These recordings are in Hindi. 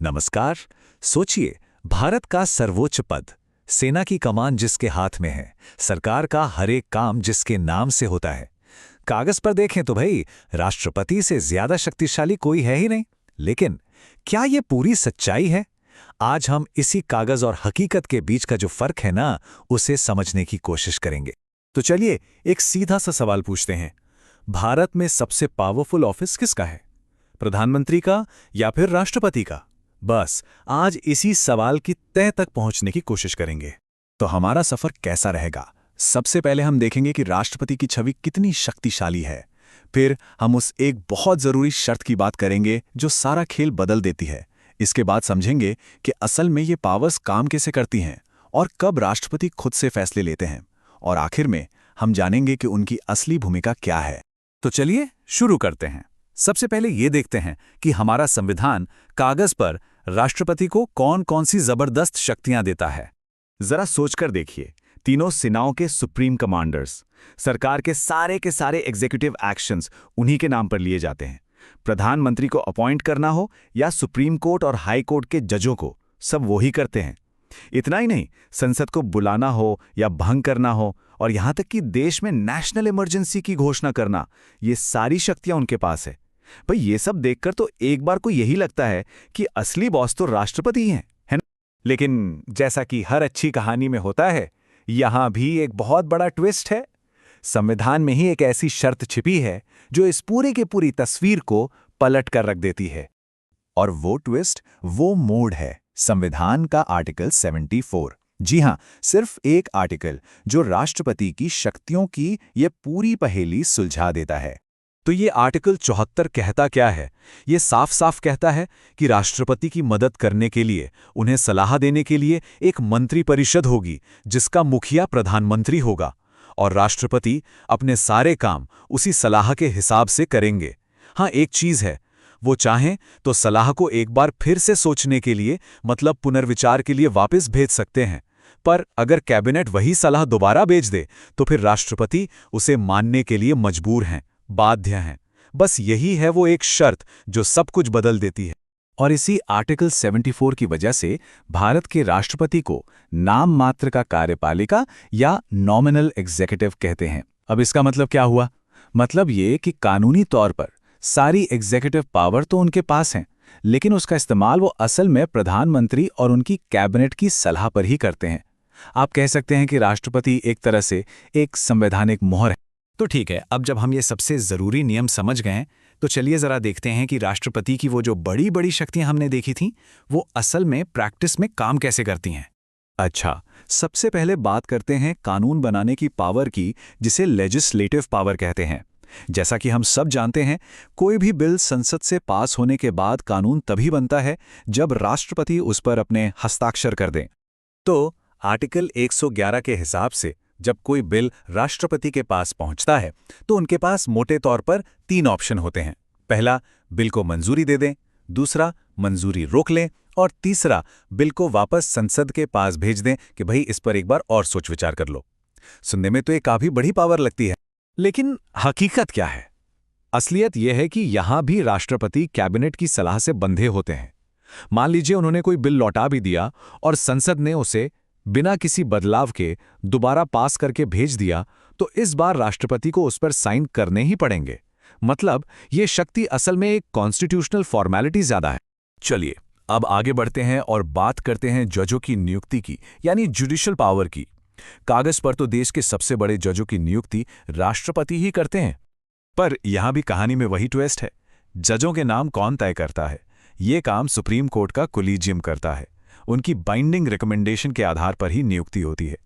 नमस्कार। सोचिए, भारत का सर्वोच्च पद, सेना की कमान जिसके हाथ में है, सरकार का हर एक काम जिसके नाम से होता है। कागज पर देखें तो भाई राष्ट्रपति से ज्यादा शक्तिशाली कोई है ही नहीं। लेकिन क्या ये पूरी सच्चाई है? आज हम इसी कागज और हकीकत के बीच का जो फर्क है ना, उसे समझने की कोशिश करेंगे। तो चलिए एक सीधा सा सवाल पूछते हैं। भारत में सबसे पावरफुल ऑफिस किसका है? प्रधानमंत्री का या फिर राष्ट्रपति का? बस आज इसी सवाल की तह तक पहुंचने की कोशिश करेंगे। तो हमारा सफर कैसा रहेगा? सबसे पहले हम देखेंगे कि राष्ट्रपति की छवि कितनी शक्तिशाली है। फिर हम उस एक बहुत जरूरी शर्त की बात करेंगे जो सारा खेल बदल देती है। इसके बाद समझेंगे कि असल में ये पावर्स काम कैसे करती हैं और कब राष्ट्रपति खुद से फैसले लेते हैं। और आखिर में हम जानेंगे कि उनकी असली भूमिका क्या है। तो चलिए शुरू करते हैं। सबसे पहले ये देखते हैं कि हमारा संविधान कागज पर राष्ट्रपति को कौन कौन सी जबरदस्त शक्तियां देता है। जरा सोचकर देखिए, तीनों सेनाओं के सुप्रीम कमांडर्स, सरकार के सारे एग्जीक्यूटिव एक्शंस उन्हीं के नाम पर लिए जाते हैं। प्रधानमंत्री को अपॉइंट करना हो या सुप्रीम कोर्ट और हाई कोर्ट के जजों को, सब वो ही करते हैं। इतना ही नहीं, संसद को बुलाना हो या भंग करना हो और यहां तक कि देश में नेशनल इमरजेंसी की घोषणा करना, ये सारी शक्तियां उनके पास है। भाई ये सब देखकर तो एक बार को यही लगता है कि असली बॉस तो राष्ट्रपति ही हैं, है ना? लेकिन जैसा कि हर अच्छी कहानी में होता है, यहां भी एक बहुत बड़ा ट्विस्ट है। संविधान में ही एक ऐसी शर्त छिपी है जो इस पूरी की पूरी तस्वीर को पलट कर रख देती है। और वो ट्विस्ट, वो मोड़ है संविधान का आर्टिकल 74। जी हां, सिर्फ एक आर्टिकल जो राष्ट्रपति की शक्तियों की ये पूरी पहेली सुलझा देता है। तो ये आर्टिकल 74 कहता क्या है? ये साफ साफ कहता है कि राष्ट्रपति की मदद करने के लिए, उन्हें सलाह देने के लिए एक मंत्री परिषद होगी जिसका मुखिया प्रधानमंत्री होगा, और राष्ट्रपति अपने सारे काम उसी सलाह के हिसाब से करेंगे। हाँ, एक चीज है, वो चाहें तो सलाह को एक बार फिर से सोचने के लिए, मतलब पुनर्विचार के लिए वापस भेज सकते हैं। पर अगर कैबिनेट वही सलाह दोबारा भेज दे तो फिर राष्ट्रपति उसे मानने के लिए मजबूर हैं, बाध्य हैं। बस यही है वो एक शर्त जो सब कुछ बदल देती है। और इसी आर्टिकल 74 की वजह से भारत के राष्ट्रपति को नाम मात्र का कार्यपालिका या नॉमिनल एग्जीक्यूटिव कहते हैं। अब इसका मतलब क्या हुआ? मतलब ये कि कानूनी तौर पर सारी एग्जीक्यूटिव पावर तो उनके पास है, लेकिन उसका इस्तेमाल वो असल में प्रधानमंत्री और उनकी कैबिनेट की सलाह पर ही करते हैं। आप कह सकते हैं कि राष्ट्रपति एक तरह से एक संवैधानिक मोहर है। तो ठीक है, अब जब हम ये सबसे जरूरी नियम समझ गए, तो चलिए जरा देखते हैं कि राष्ट्रपति की वो जो बड़ी बड़ी शक्तियां हमने देखी थीं, वो असल में प्रैक्टिस में काम कैसे करती हैं। अच्छा, सबसे पहले बात करते हैं कानून बनाने की पावर की, जिसे लेजिस्लेटिव पावर कहते हैं। जैसा कि हम सब जानते हैं, कोई भी बिल संसद से पास होने के बाद कानून तभी बनता है जब राष्ट्रपति उस पर अपने हस्ताक्षर कर दें। तो आर्टिकल 111 के हिसाब से जब कोई बिल राष्ट्रपति के पास पहुंचता है तो उनके पास मोटे तौर पर 3 ऑप्शन होते हैं। पहला, बिल को मंजूरी दे दें, दूसरा, मंजूरी रोक लें, और तीसरा, बिल को वापस संसद के पास भेज दें कि भाई इस पर एक बार और सोच विचार कर लो। सुनने में तो ये काफी बड़ी पावर लगती है, लेकिन हकीकत क्या है? असलियत यह है कि यहां भी राष्ट्रपति कैबिनेट की सलाह से बंधे होते हैं। मान लीजिए उन्होंने कोई बिल लौटा भी दिया और संसद ने उसे बिना किसी बदलाव के दोबारा पास करके भेज दिया, तो इस बार राष्ट्रपति को उस पर साइन करने ही पड़ेंगे। मतलब ये शक्ति असल में एक कॉन्स्टिट्यूशनल फॉर्मेलिटी ज्यादा है। चलिए अब आगे बढ़ते हैं और बात करते हैं जजों की नियुक्ति की, यानी जुडिशियल पावर की। कागज पर तो देश के सबसे बड़े जजों की नियुक्ति राष्ट्रपति ही करते हैं, पर यहां भी कहानी में वही ट्विस्ट है। जजों के नाम कौन तय करता है? ये काम सुप्रीम कोर्ट का कोलिजियम करता है। उनकी बाइंडिंग रिकमेंडेशन के आधार पर ही नियुक्ति होती है।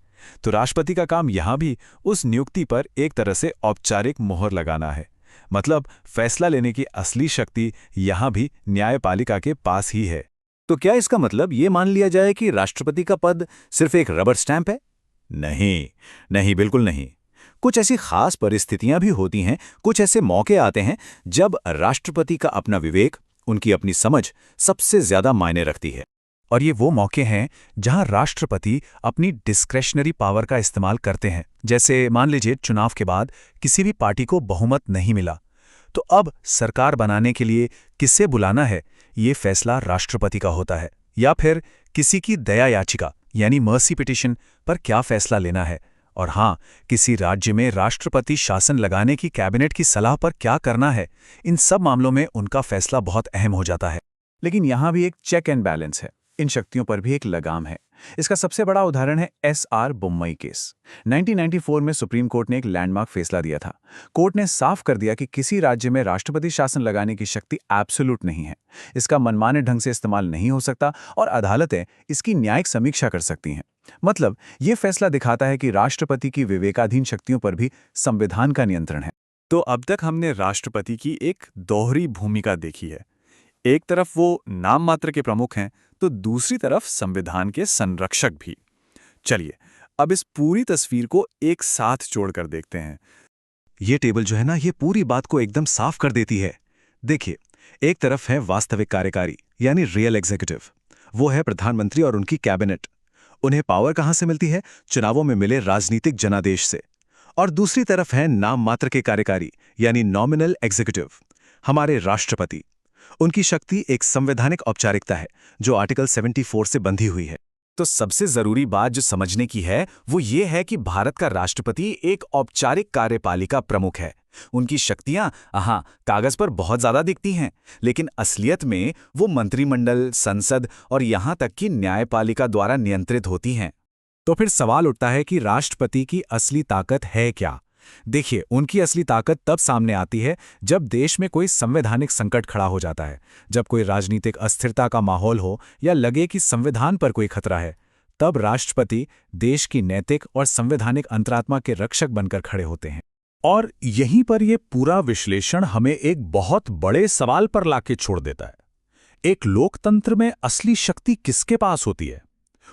तो राष्ट्रपति का काम यहां भी उस नियुक्ति पर एक तरह से औपचारिक मोहर लगाना है। मतलब फैसला लेने की असली शक्ति यहां भी न्यायपालिका के पास ही है। तो क्या इसका मतलब ये मान लिया जाए कि राष्ट्रपति का पद सिर्फ एक रबर स्टैंप है? नहीं, नहीं, बिल्कुल नहीं। कुछ ऐसी खास परिस्थितियां भी होती हैं, कुछ ऐसे मौके आते हैं जब राष्ट्रपति का अपना विवेक, उनकी अपनी समझ सबसे ज्यादा मायने रखती है। और ये वो मौके हैं जहां राष्ट्रपति अपनी डिस्क्रेशनरी पावर का इस्तेमाल करते हैं। जैसे मान लीजिए चुनाव के बाद किसी भी पार्टी को बहुमत नहीं मिला, तो अब सरकार बनाने के लिए किसे बुलाना है, ये फैसला राष्ट्रपति का होता है, या फिर किसी की दया याचिका यानी मर्सी पिटिशन पर क्या फैसला लेना है, और हाँ, किसी राज्य में राष्ट्रपति शासन लगाने की कैबिनेट की सलाह पर क्या करना है, इन सब मामलों में उनका फैसला बहुत अहम हो जाता है। लेकिन यहाँ भी एक चेक एंड बैलेंस है, इन शक्तियों पर भी एक लगाम है। इसका सबसे बड़ा उदाहरण है एस.आर. बोम्मई केस। 1994 में सुप्रीम कोर्ट ने एक लैंडमार्क फैसला दिया था। कोर्ट ने साफ कर दिया कि किसी राज्य में राष्ट्रपति शासन लगाने की शक्ति एब्सोल्यूट नहीं है, इसका मनमाने ढंग से इस्तेमाल नहीं हो सकता और अदालतें इसकी न्यायिक समीक्षा कर सकती हैं। मतलब ये फैसला दिखाता है कि राष्ट्रपति की विवेकाधीन शक्तियों पर भी संविधान का नियंत्रण है। तो अब तक हमने राष्ट्रपति की एक दोहरी भूमिका देखी है। एक तरफ वो नाम मात्र के प्रमुख हैं, तो दूसरी तरफ संविधान के संरक्षक भी। चलिए अब इस पूरी तस्वीर को एक साथ जोड़कर देखते हैं। ये टेबल जो है ना, ये पूरी बात को एकदम साफ कर देती है। देखिए, एक तरफ है वास्तविक कार्यकारी यानी रियल एग्जीक्यूटिव, वो है प्रधानमंत्री और उनकी कैबिनेट। उन्हें पावर कहां से मिलती है? चुनावों में मिले राजनीतिक जनादेश से। और दूसरी तरफ है नाम मात्र के कार्यकारी यानी नॉमिनल एग्जीक्यूटिव, हमारे राष्ट्रपति। उनकी शक्ति एक संवैधानिक औपचारिकता है जो आर्टिकल 74 से बंधी हुई है। तो सबसे जरूरी बात जो समझने की है वो ये है कि भारत का राष्ट्रपति एक औपचारिक कार्यपालिका प्रमुख है। उनकी शक्तियां कागज पर बहुत ज्यादा दिखती हैं, लेकिन असलियत में वो मंत्रिमंडल, संसद और यहां तक कि न्यायपालिका द्वारा नियंत्रित होती हैं। तो फिर सवाल उठता है कि राष्ट्रपति की असली ताकत है क्या? देखिए, उनकी असली ताकत तब सामने आती है जब देश में कोई संवैधानिक संकट खड़ा हो जाता है, जब कोई राजनीतिक अस्थिरता का माहौल हो या लगे कि संविधान पर कोई खतरा है। तब राष्ट्रपति देश की नैतिक और संवैधानिक अंतरात्मा के रक्षक बनकर खड़े होते हैं। और यहीं पर यह पूरा विश्लेषण हमें एक बहुत बड़े सवाल पर लाके छोड़ देता है। एक लोकतंत्र में असली शक्ति किसके पास होती है?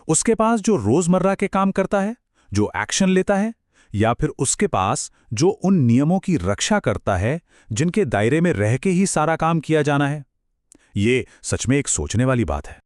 उसके पास जो रोजमर्रा के काम करता है, जो एक्शन लेता है, या फिर उसके पास जो उन नियमों की रक्षा करता है जिनके दायरे में रह के ही सारा काम किया जाना है? ये सच में एक सोचने वाली बात है।